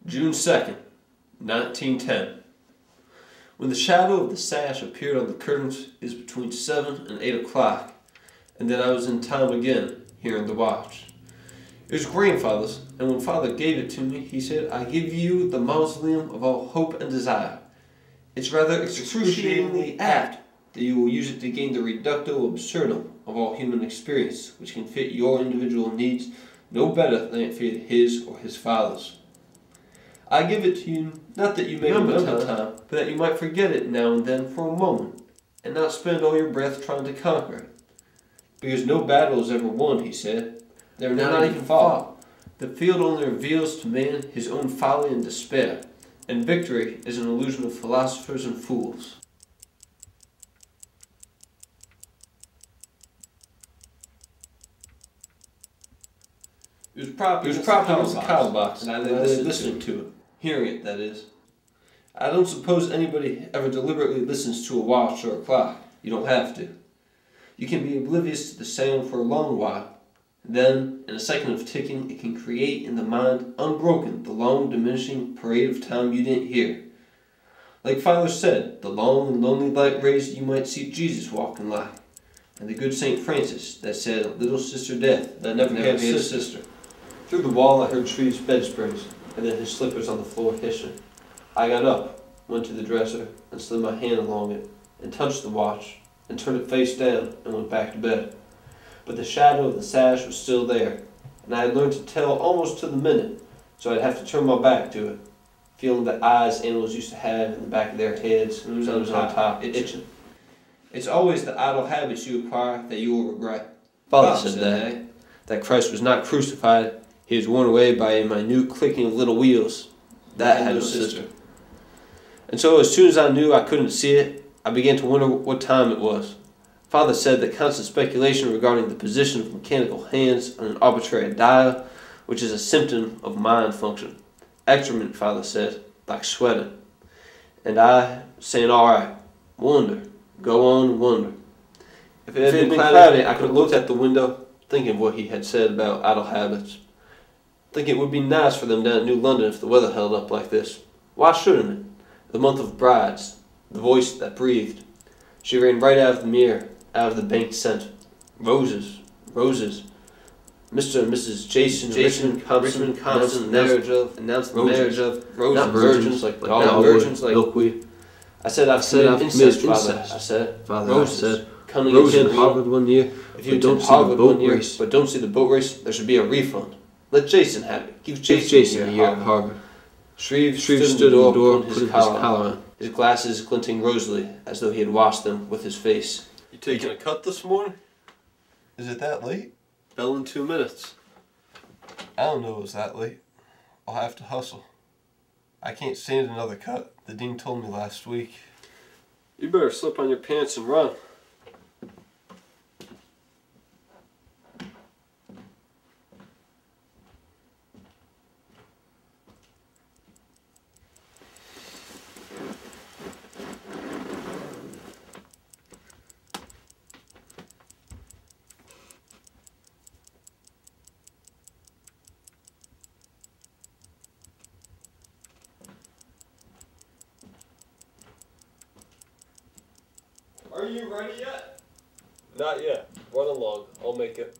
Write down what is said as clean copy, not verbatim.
June 2nd, 1910. When the shadow of the sash appeared on the curtains, it was between 7 and 8 o'clock, and then I was in time again, hearing the watch. It was grandfather's, and when father gave it to me, he said, "I give you the mausoleum of all hope and desire. It's rather excruciatingly apt that you will use it to gain the reductio absurdum of all human experience, which can fit your individual needs no better than it fitted his or his father's. I give it to you, not that you may remember time, but that you might forget it now and then for a moment, and not spend all your breath trying to conquer it. Because no battle is ever won," he said. "They're not even fought. The field only reveals to man his own folly and despair, and victory is an illusion of philosophers and fools." It was propped against the collar box, and I lay listening to it. Hearing it, that is. I don't suppose anybody ever deliberately listens to a watch or a clock. You don't have to. You can be oblivious to the sound for a long while, and then, in a second of ticking, it can create in the mind, unbroken, the long diminishing parade of time you didn't hear. Like father said, the long and lonely light rays you might see Jesus walking like, and the good St. Francis that said, "Little sister death, that never had a sister." Through the wall I heard Shreve's bed springs, and then his slippers on the floor hissing. I got up, went to the dresser, and slid my hand along it, and touched the watch, and turned it face down, and went back to bed. But the shadow of the sash was still there, and I had learned to tell almost to the minute, so I'd have to turn my back to it, feeling the eyes animals used to have in the back of their heads, and it was on top, itching. It's always the idle habits you acquire that you will regret. Father said that Christ was not crucified. He was worn away by a minute clicking of little wheels. That had no sister. And so as soon as I knew I couldn't see it, I began to wonder what time it was. Father said that constant speculation regarding the position of mechanical hands on an arbitrary dial, which is a symptom of mind function. Excrement, father said, like sweating. And I, saying, "All right, wonder, go on, wonder." If it had been cloudy, I could have looked at the window, thinking of what he had said about idle habits. Think it would be nice for them down at New London if the weather held up like this. Why shouldn't it? The month of brides, the voice that breathed. She ran right out of the mirror, out of the bank scent. Roses, roses. Mr. and Mrs. Richmond Compson announced the marriage of roses, not virgins like milkweed. I said I've committed incest, father. I said, roses. Cunning in Harvard one year. If you don't see the boat race, but don't see the boat race, there should be a refund. Let Jason have it. Give Jason a year at Harvard. Shreve stood in the door, putting his collar on, his glasses glinting rosily, as though he had washed them with his face. "You taking a cut this morning?" Is it that late? Bell in 2 minutes. I don't know it was that late. I'll have to hustle. I can't stand another cut. The dean told me last week. You better slip on your pants and run. Are you ready yet? Not yet. Run along. I'll make it.